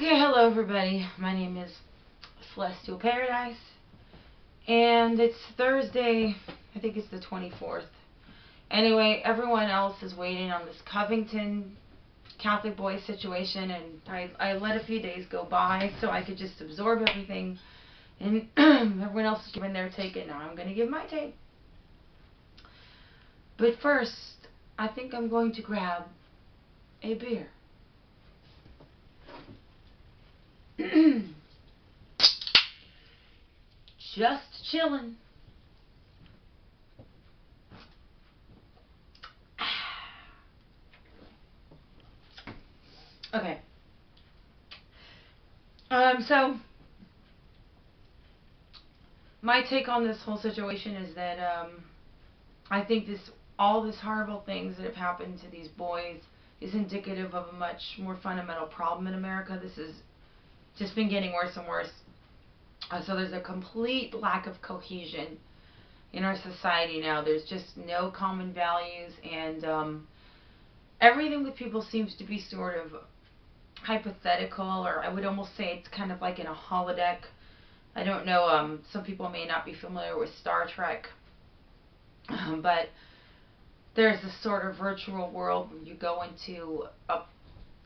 Okay, hello everybody. My name is Celestial Paradise, and it's Thursday. I think it's the 24th. Anyway, everyone else is waiting on this Covington Catholic boy situation, and I let a few days go by so I could just absorb everything. And everyone else is giving their take, and now I'm going to give my take. But first, I think I'm going to grab a beer. Just chilling. Okay. So my take on this whole situation is that I think all this horrible things that have happened to these boys is indicative of a much more fundamental problem in America. This has just been getting worse and worse. So there's a complete lack of cohesion in our society now. There's just no common values, and everything with people seems to be sort of hypothetical, or I would almost say it's kind of like in a holodeck. I don't know, some people may not be familiar with Star Trek, but there's this sort of virtual world where you go into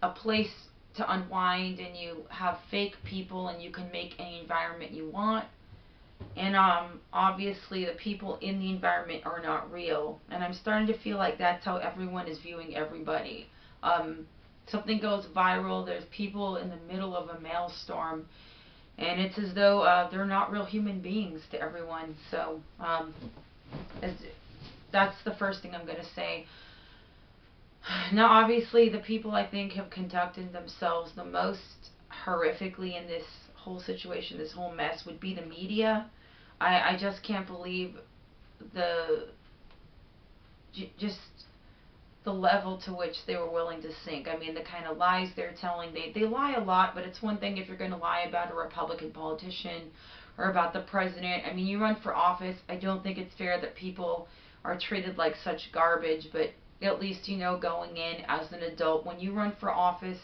a place to unwind, and you have fake people, and you can make any environment you want. And obviously the people in the environment are not real. And I'm starting to feel like that's how everyone is viewing everybody. Something goes viral, there's people in the middle of a maelstrom, and it's as though they're not real human beings to everyone. So that's the first thing I'm going to say. Now, obviously, the people I think have conducted themselves the most horrifically in this whole situation, this whole mess, would be the media. I just can't believe just the level to which they were willing to sink. I mean, the kind of lies they're telling. They lie a lot, but it's one thing if you're going to lie about a Republican politician or about the president. I mean, you run for office. I don't think it's fair that people are treated like such garbage, but at least, you know, going in as an adult, when you run for office,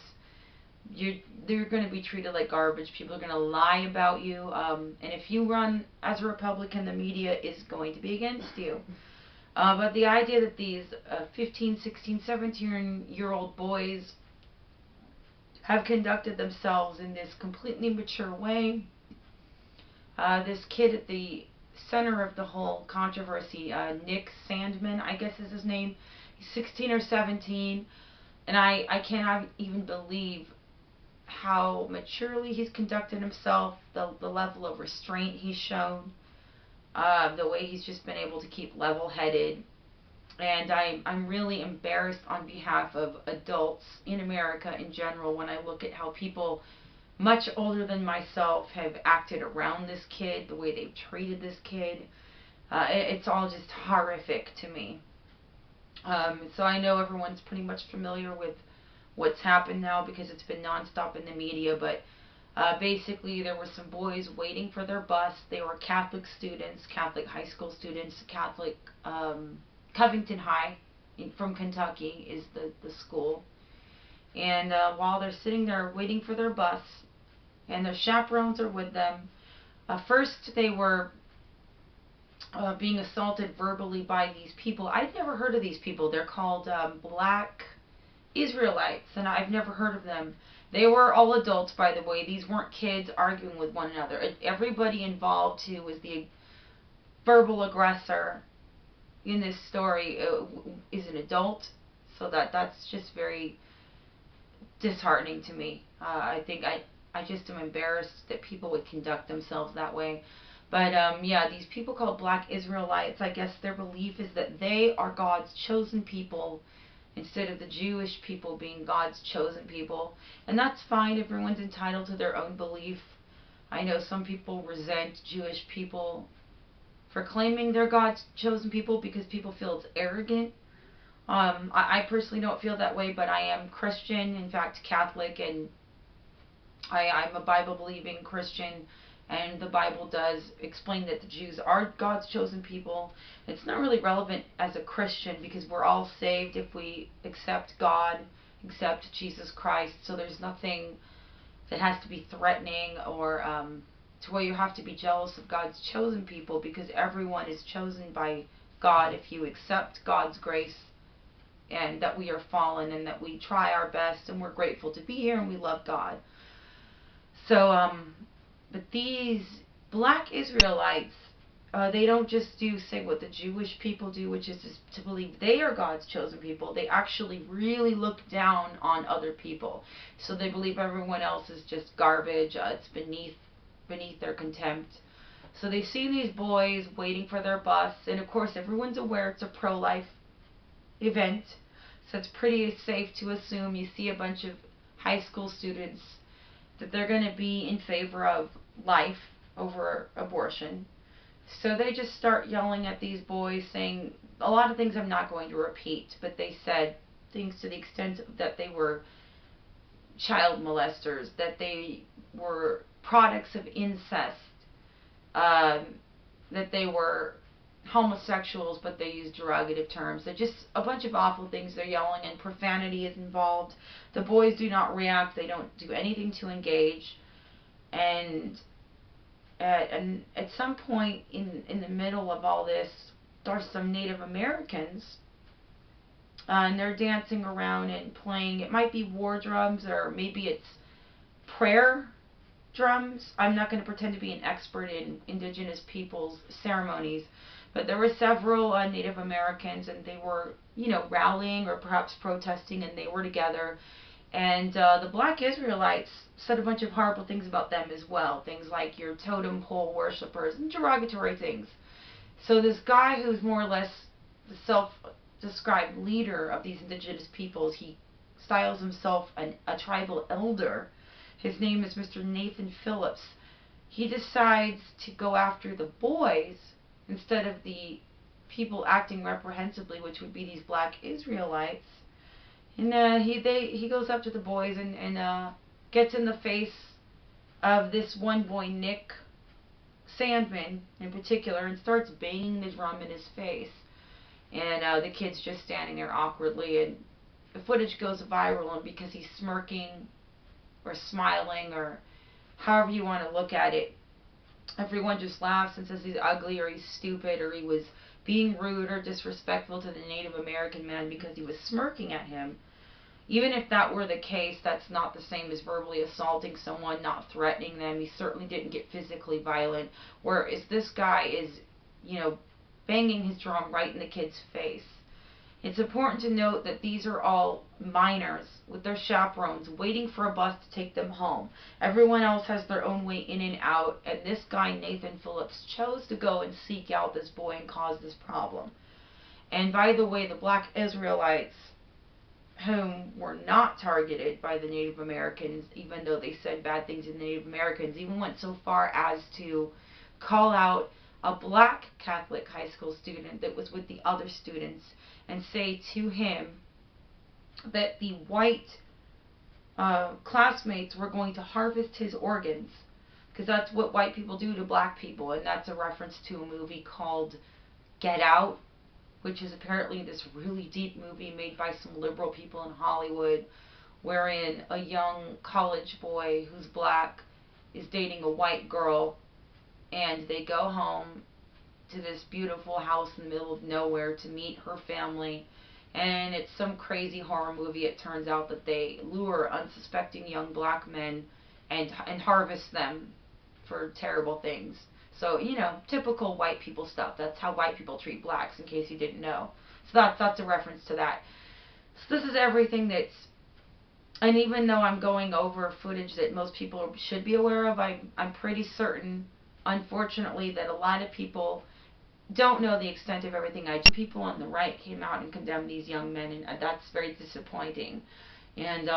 they're going to be treated like garbage. People are going to lie about you, and if you run as a Republican, the media is going to be against you. But the idea that these 15, 16, 17-year-old boys have conducted themselves in this completely mature way. This kid at the center of the whole controversy, Nick Sandman, I guess is his name. He's 16 or 17, and I cannot even believe how maturely he's conducted himself, the level of restraint he's shown, the way he's just been able to keep level-headed. And I'm really embarrassed on behalf of adults in America in general when I look at how people much older than myself have acted around this kid, the way they've treated this kid. It's all just horrific to me. So I know everyone's pretty much familiar with what's happened now because it's been nonstop in the media, but basically there were some boys waiting for their bus. They were Catholic students, Catholic high school students, Catholic Covington High from Kentucky is the school. And while they're sitting there waiting for their bus, and their chaperones are with them, first they were being assaulted verbally by these people. I'd never heard of these people. They're called Black Israelites, and I've never heard of them. They were all adults, by the way. These weren't kids arguing with one another. Everybody involved who was the verbal aggressor in this story is an adult, so that's just very disheartening to me. I think I just am embarrassed that people would conduct themselves that way. But yeah, these people called Black Israelites, I guess their belief is that they are God's chosen people instead of the Jewish people being God's chosen people. And that's fine. Everyone's entitled to their own belief. I know some people resent Jewish people for claiming they're God's chosen people because people feel it's arrogant. I personally don't feel that way, but I am Christian, in fact Catholic, and I'm a Bible-believing Christian, and the Bible does explain that the Jews are God's chosen people. It's not really relevant as a Christian because we're all saved if we accept God, accept Jesus Christ, so there's nothing that has to be threatening or to where you have to be jealous of God's chosen people, because everyone is chosen by God if you accept God's grace and that we are fallen and that we try our best and we're grateful to be here and we love God. So, but these black Israelites, they don't just say what the Jewish people do, which is to believe they are God's chosen people. They actually really look down on other people. So they believe everyone else is just garbage. It's beneath their contempt. So they see these boys waiting for their bus, and of course everyone's aware it's a pro-life event. So it's pretty safe to assume you see a bunch of high school students that they're going to be in favor of life over abortion. So they just start yelling at these boys, saying a lot of things I'm not going to repeat, but they said things to the extent that they were child molesters, that they were products of incest, that they were homosexuals, but they use derogative terms. They're just a bunch of awful things they're yelling, and profanity is involved. The boys do not react. They don't do anything to engage. And at some point in the middle of all this, there's some Native Americans, and they're dancing around and playing. It might be war drums, or maybe it's prayer drums. I'm not going to pretend to be an expert in indigenous peoples' ceremonies, but there were several Native Americans, and they were, rallying or perhaps protesting, and they were together. And the black Israelites said a bunch of horrible things about them as well. Things like your totem pole worshippers and derogatory things. So this guy who's more or less the self-described leader of these indigenous peoples, he styles himself a tribal elder. His name is Mr. Nathan Phillips. He decides to go after the boys instead of the people acting reprehensibly, which would be these black Israelites. And he goes up to the boys and gets in the face of this one boy, Nick Sandman in particular, and starts banging the drum in his face. And the kid's just standing there awkwardly, and the footage goes viral, and because he's smirking or smiling or however you want to look at it, everyone just laughs and says he's ugly or he's stupid or he was being rude or disrespectful to the Native American man because he was smirking at him. Even if that were the case, that's not the same as verbally assaulting someone, not threatening them. He certainly didn't get physically violent. Whereas this guy is, banging his drum right in the kid's face. It's important to note that these are all minors with their chaperones waiting for a bus to take them home. Everyone else has their own way in and out, and this guy, Nathan Phillips, chose to go and seek out this boy and cause this problem. And by the way, the black Israelites, whom were not targeted by the Native Americans, even though they said bad things to the Native Americans, even went so far as to call out a black Catholic high school student that was with the other students and say to him that the white classmates were going to harvest his organs, because that's what white people do to black people. And that's a reference to a movie called Get Out, which is apparently this really deep movie made by some liberal people in Hollywood, wherein a young college boy who's black is dating a white girl, and they go home to this beautiful house in the middle of nowhere to meet her family. And it's some crazy horror movie. It turns out that they lure unsuspecting young black men and harvest them for terrible things. So, typical white people stuff. That's how white people treat blacks, in case you didn't know. So that's a reference to that. So this is everything that's... And even though I'm going over footage that most people should be aware of, I'm pretty certain, unfortunately, that a lot of people don't know the extent of everything I do. People on the right came out and condemned these young men, and that's very disappointing. And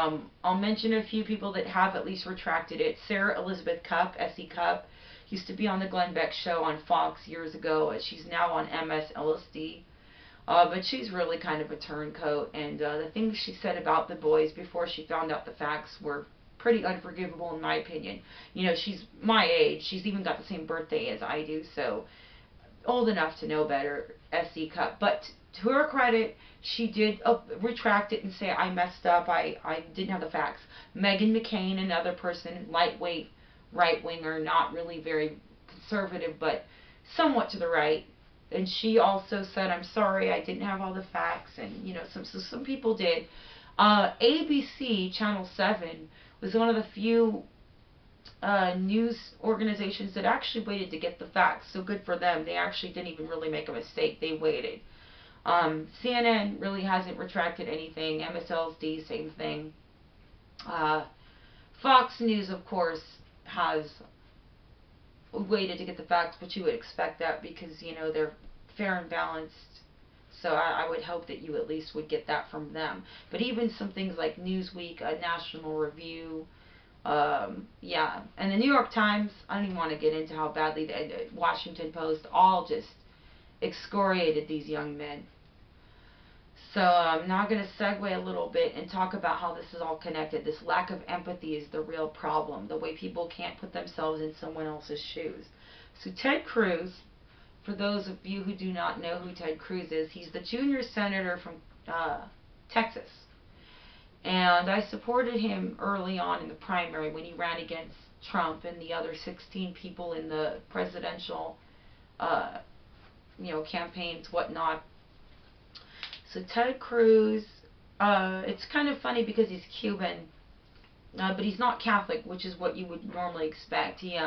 I'll mention a few people that have at least retracted it. Sarah Elizabeth Cupp, S.E. Cupp, used to be on the Glenn Beck show on Fox years ago. She's now on MS-LSD. But she's really kind of a turncoat, and the things she said about the boys before she found out the facts were pretty unforgivable in my opinion. She's my age. She's even got the same birthday as I do, so old enough to know better, S.E. Cupp. But to her credit, she did retract it and say, I messed up, I didn't have the facts. Meghan McCain, another person, lightweight, right-winger, not really very conservative, but somewhat to the right. And she also said, I'm sorry, I didn't have all the facts. And, some people did. ABC, Channel 7, was one of the few news organizations that actually waited to get the facts. So good for them. They actually didn't even really make a mistake. They waited. CNN really hasn't retracted anything. MSLSD, same thing. Fox News, of course, has waited to get the facts, but you would expect that because, they're fair and balanced. So I would hope that you at least would get that from them. But even some things like Newsweek, National Review, yeah. And the New York Times, I don't even want to get into how badly the Washington Post all just excoriated these young men. So I'm now going to segue a little bit and talk about how this is all connected. This lack of empathy is the real problem. The way people can't put themselves in someone else's shoes. So Ted Cruz, for those of you who do not know who Ted Cruz is, he's the junior senator from Texas. And I supported him early on in the primary when he ran against Trump and the other 16 people in the presidential, campaigns, whatnot. So Ted Cruz, it's kind of funny because he's Cuban, but he's not Catholic, which is what you would normally expect. He,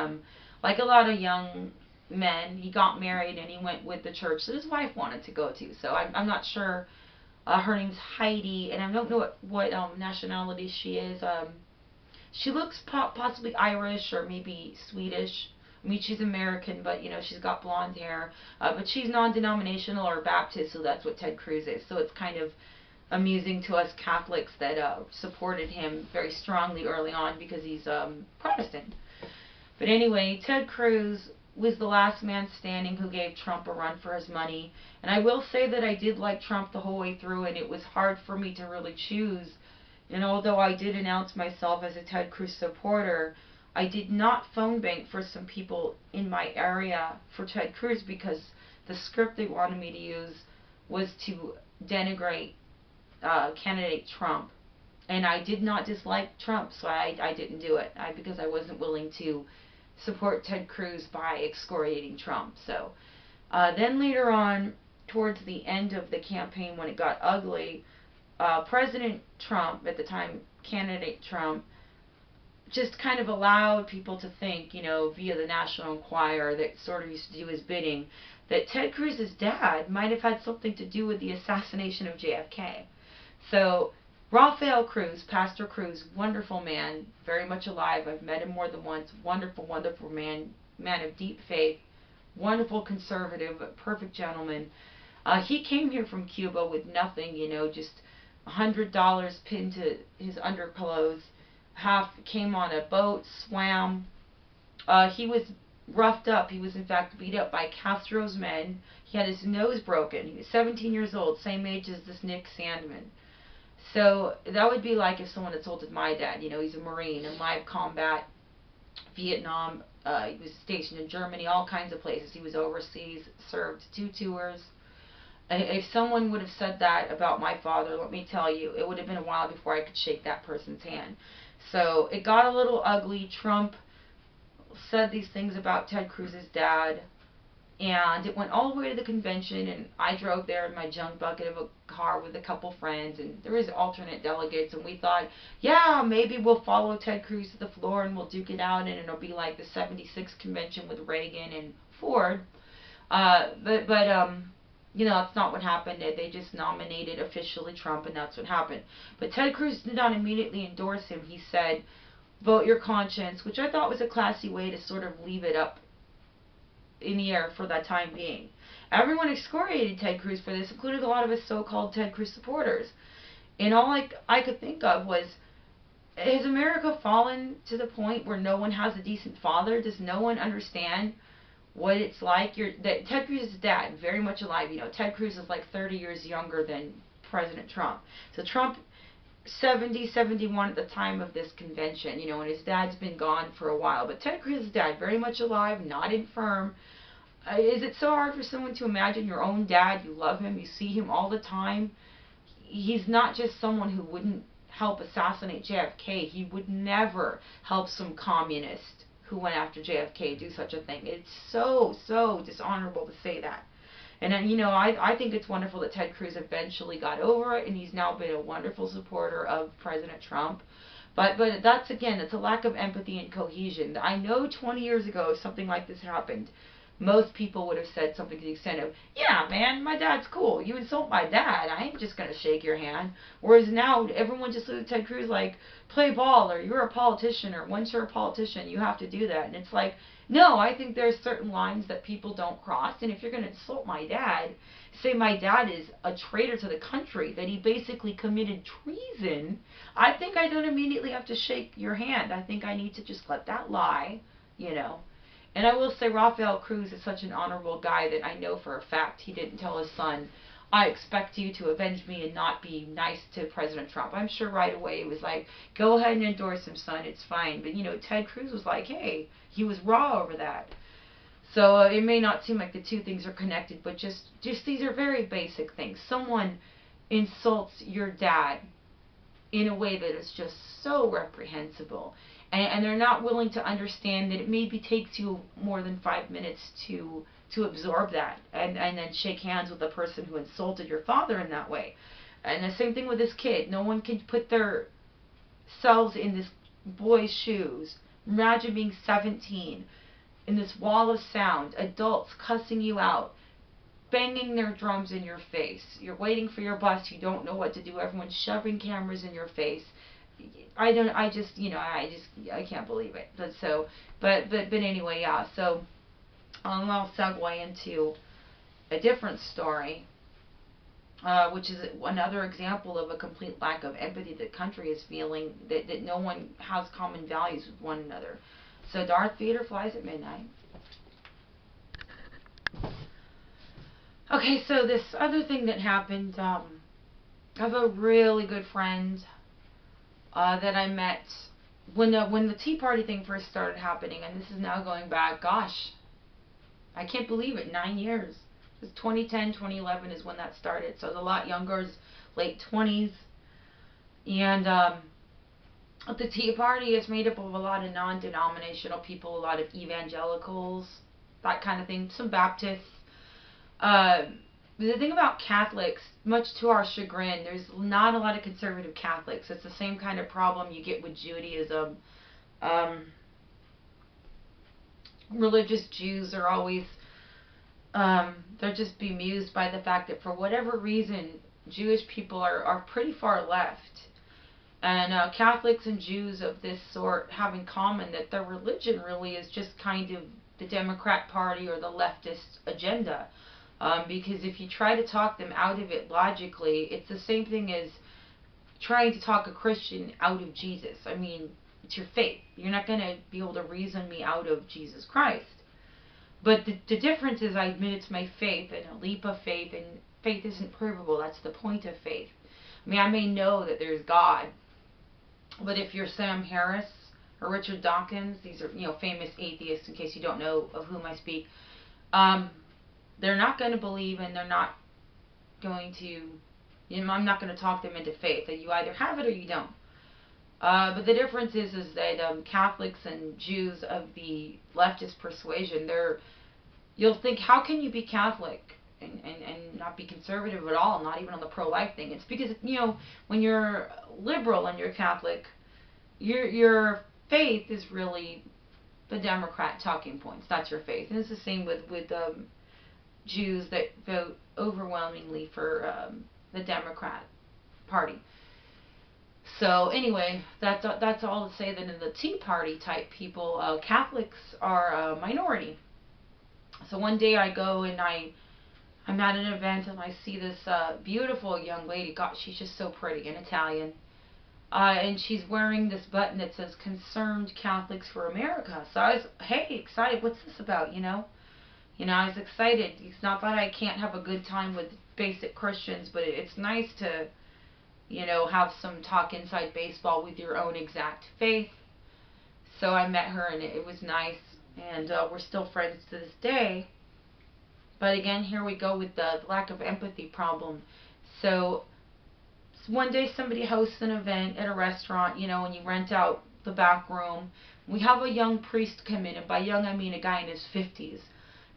like a lot of young men, he got married and he went with the church that his wife wanted to go to. So I'm not sure. Her name's Heidi, and I don't know what nationality she is. She looks possibly Irish or maybe Swedish. I mean, she's American, but, she's got blonde hair. But she's non-denominational or Baptist, so that's what Ted Cruz is. So it's kind of amusing to us Catholics that supported him very strongly early on because he's Protestant. But anyway, Ted Cruz was the last man standing who gave Trump a run for his money. And I will say that I did like Trump the whole way through, and it was hard for me to really choose. And although I did announce myself as a Ted Cruz supporter, I did not phone bank for some people in my area for Ted Cruz because the script they wanted me to use was to denigrate candidate Trump. And I did not dislike Trump, so I didn't do it because I wasn't willing to support Ted Cruz by excoriating Trump. So then later on, towards the end of the campaign when it got ugly, President Trump, at the time candidate Trump, just kind of allowed people to think, via the National Enquirer that sort of used to do his bidding, that Ted Cruz's dad might have had something to do with the assassination of JFK. So Rafael Cruz, Pastor Cruz, wonderful man, very much alive. I've met him more than once. Wonderful, wonderful man of deep faith, wonderful conservative, perfect gentleman. He came here from Cuba with nothing, just $100 pinned to his underclothes. Half came on a boat, swam. He was roughed up. He was in fact beat up by Castro's men. He had his nose broken. He was 17 years old, same age as this Nick Sandmann. So that would be like if someone assaulted my dad. He's a Marine in live combat, Vietnam. He was stationed in Germany, all kinds of places. He was overseas, served 2 tours. If someone would have said that about my father, let me tell you, it would have been a while before I could shake that person's hand. So it got a little ugly. Trump said these things about Ted Cruz's dad, and it went all the way to the convention, and I drove there in my junk bucket of a car with a couple friends, and there was alternate delegates, and we thought, yeah, maybe we'll follow Ted Cruz to the floor and we'll duke it out, and it'll be like the '76 convention with Reagan and Ford. But that's not what happened. They just nominated officially Trump, and that's what happened. But Ted Cruz did not immediately endorse him. He said, vote your conscience, which I thought was a classy way to sort of leave it up in the air for that time being. Everyone excoriated Ted Cruz for this, including a lot of his so-called Ted Cruz supporters. And all I could think of was, has America fallen to the point where no one has a decent father? Does no one understand what it's like? That Ted Cruz's dad, very much alive. Ted Cruz is like 30 years younger than President Trump. So Trump, 70, 71 at the time of this convention, and his dad's been gone for a while. But Ted Cruz's dad, very much alive, not infirm, Is it so hard for someone to imagine your own dad? You love him, you see him all the time. He's not just someone who wouldn't help assassinate JFK. He would never help some communist who went after JFK do such a thing. It's so, so dishonorable to say that. And then, I think it's wonderful that Ted Cruz eventually got over it, and he's now been a wonderful supporter of President Trump. But that's, again, it's a lack of empathy and cohesion. I know 20 years ago, if something like this happened, most people would have said something to the extent of, yeah, man, my dad's cool. You insult my dad, I ain't just going to shake your hand. Whereas now, everyone just looks at Ted Cruz like, play ball, or you're a politician, or once you're a politician, you have to do that. And it's like, no, I think there's certain lines that people don't cross. And if you're going to insult my dad, say my dad is a traitor to the country, that he basically committed treason, I think I don't immediately have to shake your hand. I think I need to just let that lie, you know. And I will say Rafael Cruz is such an honorable guy that I know for a fact he didn't tell his son, I expect you to avenge me and not be nice to President Trump. I'm sure right away it was like, go ahead and endorse him, son, it's fine. But, Ted Cruz was like, hey, he was raw over that. So it may not seem like the two things are connected, but just these are very basic things. Someone insults your dad in a way that is just so reprehensible. And they're not willing to understand that it maybe takes you more than 5 minutes to absorb that and then shake hands with the person who insulted your father in that way. And the same thing with this kid. No one can put their selves in this boy's shoes. Imagine being 17 in this wall of sound, adults cussing you out, banging their drums in your face. You're waiting for your bus, you don't know what to do, everyone's shoving cameras in your face. I can't believe it. But anyway, yeah, so I'll segue into a different story, which is another example of a complete lack of empathy the country is feeling, that no one has common values with one another. So Darth Vader flies at midnight. Okay, so this other thing that happened, I have a really good friend that I met when the Tea Party thing first started happening, and this is now going back, gosh, I can't believe it, 9 years. It was 2010, 2011 is when that started, so I was a lot younger, late 20s, and the Tea Party is made up of a lot of non-denominational people, a lot of evangelicals, that kind of thing, some Baptists. The thing about Catholics, much to our chagrin, there's not a lot of conservative Catholics. It's the same kind of problem you get with Judaism. Religious Jews are always, they're just bemused by the fact that for whatever reason, Jewish people are pretty far left. And Catholics and Jews of this sort have in common that their religion really is just kind of the Democrat Party or the leftist agenda. Because if you try to talk them out of it logically, it's the same thing as trying to talk a Christian out of Jesus. I mean, it's your faith. You're not going to be able to reason me out of Jesus Christ. But the difference is I admit it's my faith and a leap of faith, and faith isn't provable. That's the point of faith. I mean, I may know that there's God, but if you're Sam Harris or Richard Dawkins, these are, famous atheists, in case you don't know of whom I speak, they're not going to believe, and they're not going to, I'm not going to talk them into faith. That you either have it or you don't. But the difference is that Catholics and Jews of the leftist persuasion, you'll think, how can you be Catholic and not be conservative at all, not even on the pro-life thing? It's because, when you're liberal and you're Catholic, your faith is really the Democrat talking points. That's your faith. And it's the same with Jews that vote overwhelmingly for the Democrat Party. So anyway, that's all to say that in the Tea Party type people, Catholics are a minority. So one day I go and I'm at an event and I see this beautiful young lady. God, she's just so pretty, in Italian. And she's wearing this button that says Concerned Catholics for America. So I was, hey, excited, what's this about, I was excited. It's not that I can't have a good time with basic Christians, but it's nice to, have some talk inside baseball with your own exact faith. So I met her, and it was nice, and we're still friends to this day. But again, here we go with the lack of empathy problem. So one day somebody hosts an event at a restaurant, and you rent out the back room. We have a young priest come in, and by young I mean a guy in his 50s.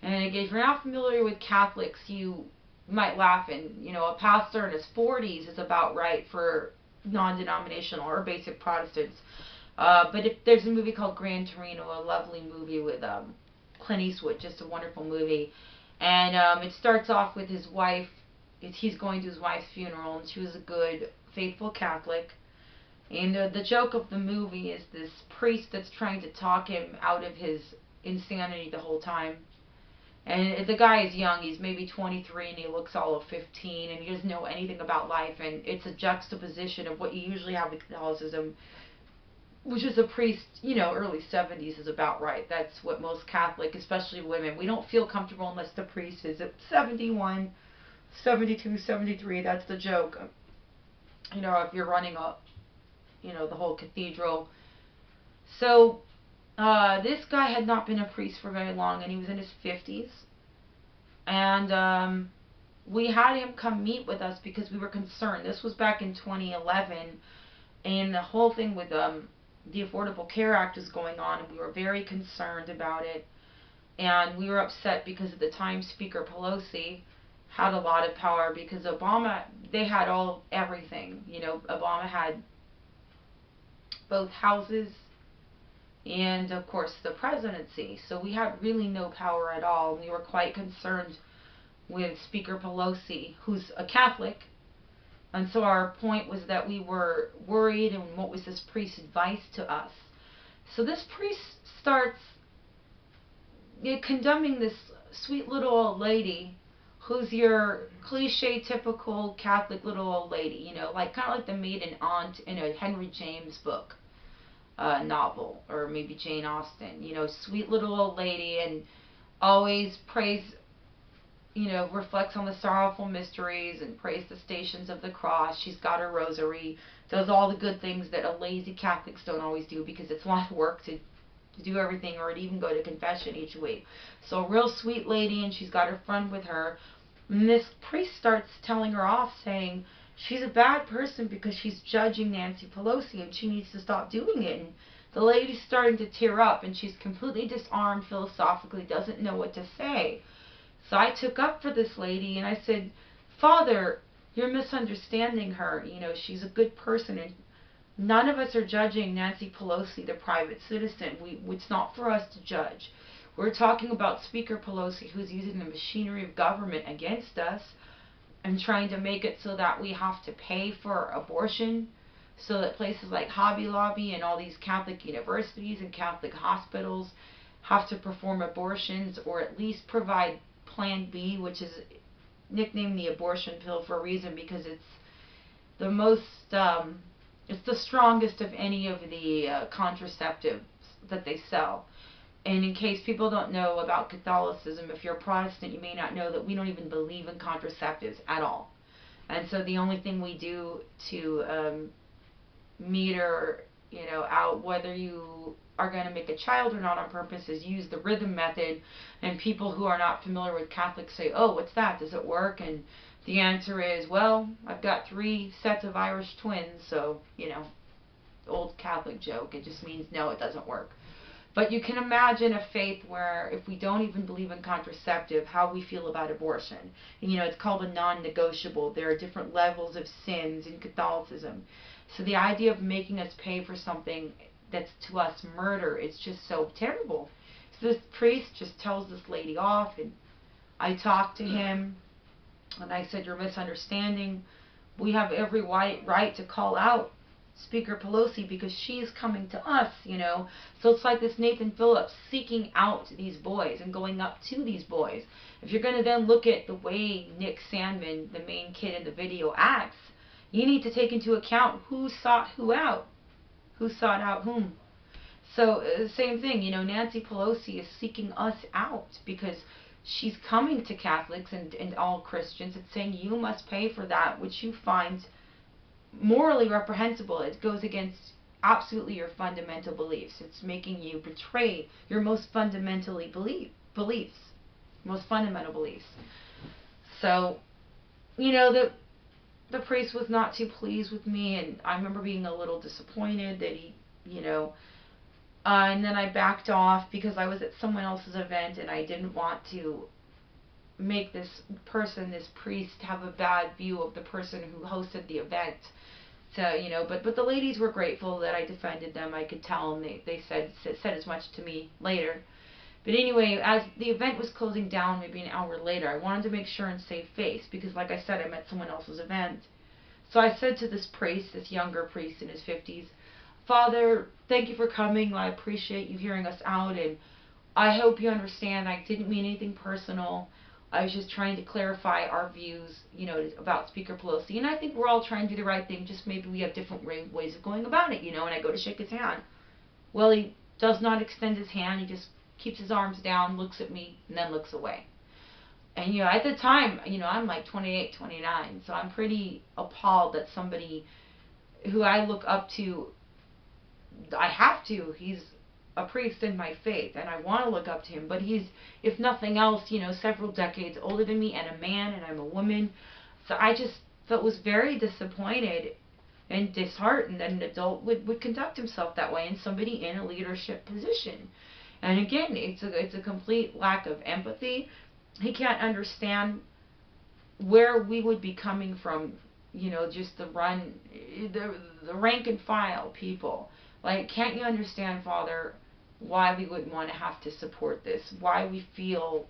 And if you're not familiar with Catholics, you might laugh, and a pastor in his 40s is about right for non-denominational or basic Protestants. But if there's a movie called Gran Torino, a lovely movie with Clint Eastwood, just a wonderful movie. And it starts off with his wife. He's going to his wife's funeral, and she was a good, faithful Catholic. And the joke of the movie is this priest that's trying to talk him out of his insanity the whole time. And the guy is young. He's maybe 23, and he looks all of 15, and he doesn't know anything about life. And it's a juxtaposition of what you usually have in Catholicism, which is a priest, early 70s is about right. That's what most Catholic, especially women, we don't feel comfortable unless the priest is at 71, 72, 73. That's the joke. If you're running up, the whole cathedral. So, this guy had not been a priest for very long, and he was in his 50s. And we had him come meet with us because we were concerned. This was back in 2011, and the whole thing with the Affordable Care Act was going on, and we were very concerned about it. And we were upset because at the time Speaker Pelosi had a lot of power, because Obama, they had everything. Obama had both houses and, of course, the presidency. So we had really no power at all. We were quite concerned with Speaker Pelosi, who's a Catholic. And so our point was that we were worried, and what was this priest's advice to us? So this priest starts condemning this sweet little old lady who's your cliche, typical Catholic little old lady, kind of like the maiden aunt in a Henry James book, novel, or maybe Jane Austen, sweet little old lady, and always prays, reflects on the sorrowful mysteries and prays the Stations of the Cross. She's got her rosary, does all the good things that a lazy Catholics don't always do, because it's a lot of work to do everything, or to even go to confession each week. So a real sweet lady, and she's got her friend with her. And this priest starts telling her off, saying she's a bad person because she's judging Nancy Pelosi, and she needs to stop doing it. And the lady's starting to tear up, and she's completely disarmed philosophically, doesn't know what to say. So I took up for this lady, and I said, Father, you're misunderstanding her. She's a good person, and none of us are judging Nancy Pelosi, the private citizen. It's not for us to judge. We're talking about Speaker Pelosi, who's using the machinery of government against us and trying to make it so that we have to pay for abortion, so that places like Hobby Lobby and all these Catholic universities and Catholic hospitals have to perform abortions, or at least provide Plan B, which is nicknamed the abortion pill for a reason, because it's the most, it's the strongest of any of the contraceptives that they sell. And in case people don't know about Catholicism, if you're a Protestant, you may not know that we don't even believe in contraceptives at all. And so the only thing we do to meter, out whether you are going to make a child or not on purpose is use the rhythm method. And people who are not familiar with Catholics say, oh, what's that? Does it work? And the answer is, well, I've got 3 sets of Irish twins, so, old Catholic joke. It just means, no, it doesn't work. But you can imagine a faith where if we don't even believe in contraceptive, how we feel about abortion. And, it's called a non-negotiable. There are different levels of sins in Catholicism. So the idea of making us pay for something that's to us murder, it's just so terrible. So this priest just tells this lady off, and I talked to him, and I said, you're misunderstanding. We have every right to call out Speaker Pelosi because she's coming to us, So it's like this Nathan Phillips seeking out these boys and going up to these boys. If you're going to then look at the way Nick Sandman, the main kid in the video, acts, you need to take into account who sought who out. Who sought out whom. So, same thing, Nancy Pelosi is seeking us out because she's coming to Catholics and all Christians and saying you must pay for that which you find morally reprehensible. It goes against absolutely your fundamental beliefs. It's making you betray your most fundamentally beliefs. most fundamental beliefs. So, you know, the priest was not too pleased with me, and I remember being a little disappointed that he, you know, and then I backed off because I was at someone else's event and I didn't want to make this person, this priest, have a bad view of the person who hosted the event. So, you know, but the ladies were grateful that I defended them. I could tell, and they said as much to me later. But anyway, as the event was closing down, maybe an hour later, I wanted to make sure and save face because, like I said, I'm at someone else's event. So I said to this priest, this younger priest in his 50s, Father, thank you for coming. I appreciate you hearing us out, and I hope you understand I didn't mean anything personal. I was just trying to clarify our views, you know, about Speaker Pelosi. And I think we're all trying to do the right thing, just maybe we have different ways of going about it, you know. And I go to shake his hand. Well, he does not extend his hand. He just keeps his arms down, looks at me, and then looks away. And, you know, at the time, you know, I'm like 28, 29, so I'm pretty appalled that somebody who I look up to, I have to, he's a priest in my faith, and I want to look up to him, but he's, if nothing else, you know, several decades older than me, and a man, and I'm a woman. So I just was very disappointed and disheartened that an adult would conduct himself that way, and somebody in a leadership position. And again, it's a complete lack of empathy. He can't understand where we would be coming from, you know, just the rank and file people. Like, can't you understand, Father, why we wouldn't want to have to support this? Why we feel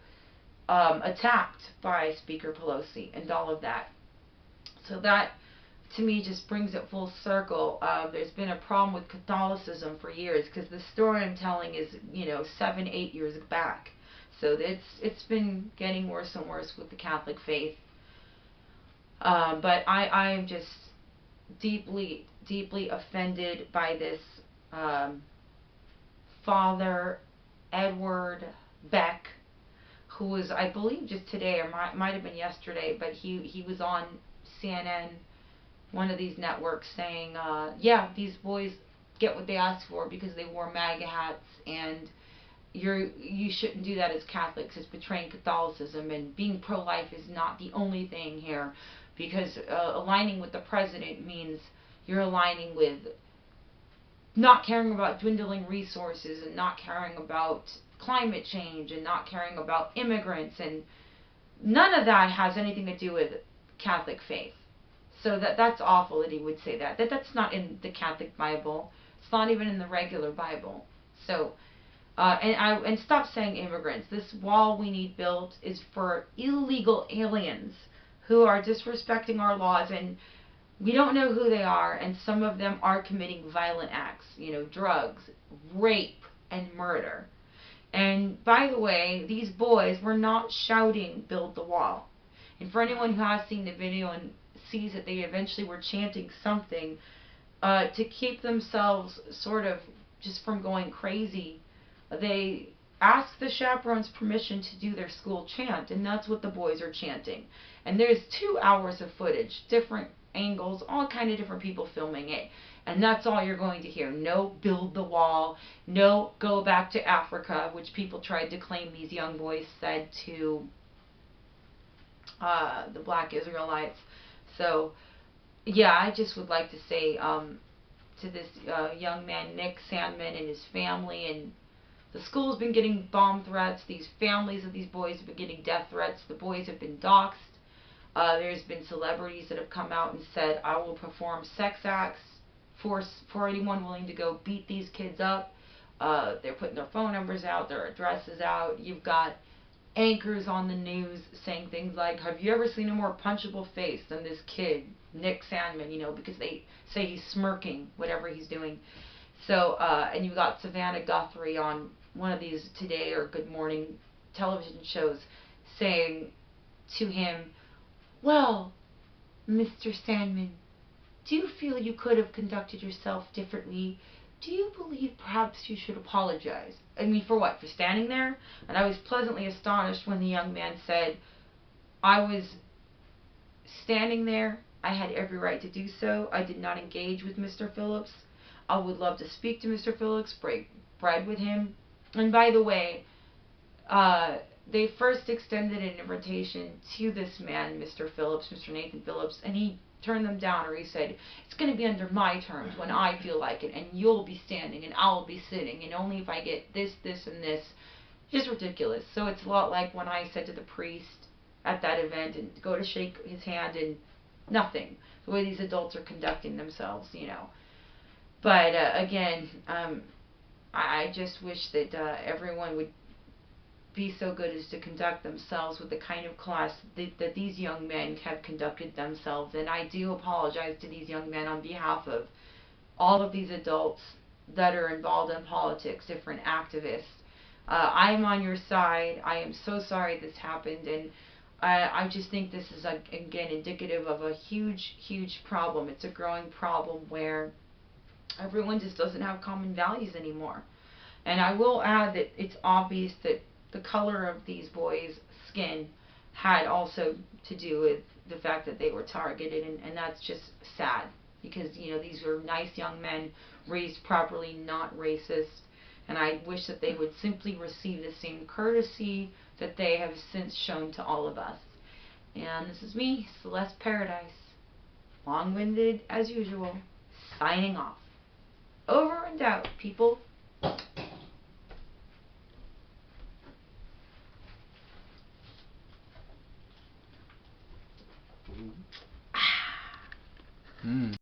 attacked by Speaker Pelosi and all of that. So that, to me, just brings it full circle. There's been a problem with Catholicism for years because the story I'm telling is, you know, 7, 8 years back. So it's been getting worse and worse with the Catholic faith. But I'm just deeply, deeply offended by this Father Edward Beck, who was, I believe, just today, or might have been yesterday, but he was on CNN, one of these networks, saying, yeah, these boys get what they asked for because they wore MAGA hats, and you shouldn't do that as Catholics. It's betraying Catholicism, and being pro-life is not the only thing here, because aligning with the president means you're aligning with not caring about dwindling resources, and not caring about climate change, and not caring about immigrants, and none of that has anything to do with Catholic faith. So that's awful that he would say that. That's not in the Catholic Bible. It's not even in the regular Bible. So, and stop saying immigrants. This wall we need built is for illegal aliens who are disrespecting our laws, and we don't know who they are, and some of them are committing violent acts, you know, drugs, rape, and murder. And by the way, these boys were not shouting, build the wall. And for anyone who has seen the video and sees that they eventually were chanting something to keep themselves sort of just from going crazy, they asked the chaperone's permission to do their school chant, and that's what the boys are chanting. And there's 2 hours of footage, different angles, all kind of different people filming it. And that's all you're going to hear. No build the wall, no go back to Africa, which people tried to claim these young boys said to the black Israelites. So, yeah, I just would like to say to this young man, Nick Sandman, and his family, and the school's been getting bomb threats. These families of these boys have been getting death threats. The boys have been doxxed. There's been celebrities that have come out and said, I will perform sex acts for anyone willing to go beat these kids up. They're putting their phone numbers out, their addresses out. You've got anchors on the news saying things like, have you ever seen a more punchable face than this kid, Nick Sandman, you know, because they say he's smirking, whatever he's doing. So, and you've got Savannah Guthrie on one of these Today or Good Morning television shows saying to him, well, Mr. Sandman, do you feel you could have conducted yourself differently? Do you believe perhaps you should apologize? I mean, for what? For standing there? And I was pleasantly astonished when the young man said, I was standing there. I had every right to do so. I did not engage with Mr. Phillips. I would love to speak to Mr. Phillips, break bread with him. And by the way, they first extended an invitation to this man, Mr. Phillips, Mr. Nathan Phillips, and he turned them down, or he said, it's going to be under my terms when I feel like it, and you'll be standing, and I'll be sitting, and only if I get this, this, and this. Just ridiculous. So it's a lot like when I said to the priest at that event, and go to shake his hand, and nothing. The way these adults are conducting themselves, you know. But again, I just wish that everyone would be so good as to conduct themselves with the kind of class that these young men have conducted themselves. And I do apologize to these young men on behalf of all of these adults that are involved in politics, different activists. I am on your side. I am so sorry this happened, and I just think this is, again, indicative of a huge, huge problem. It's a growing problem where everyone just doesn't have common values anymore. And I will add that it's obvious that the color of these boys' skin had also to do with the fact that they were targeted, and that's just sad, because, you know, these were nice young men, raised properly, not racist, and I wish that they would simply receive the same courtesy that they have since shown to all of us. And this is me, Celeste Paradise, long-winded as usual, signing off. Over and out, people. Mm.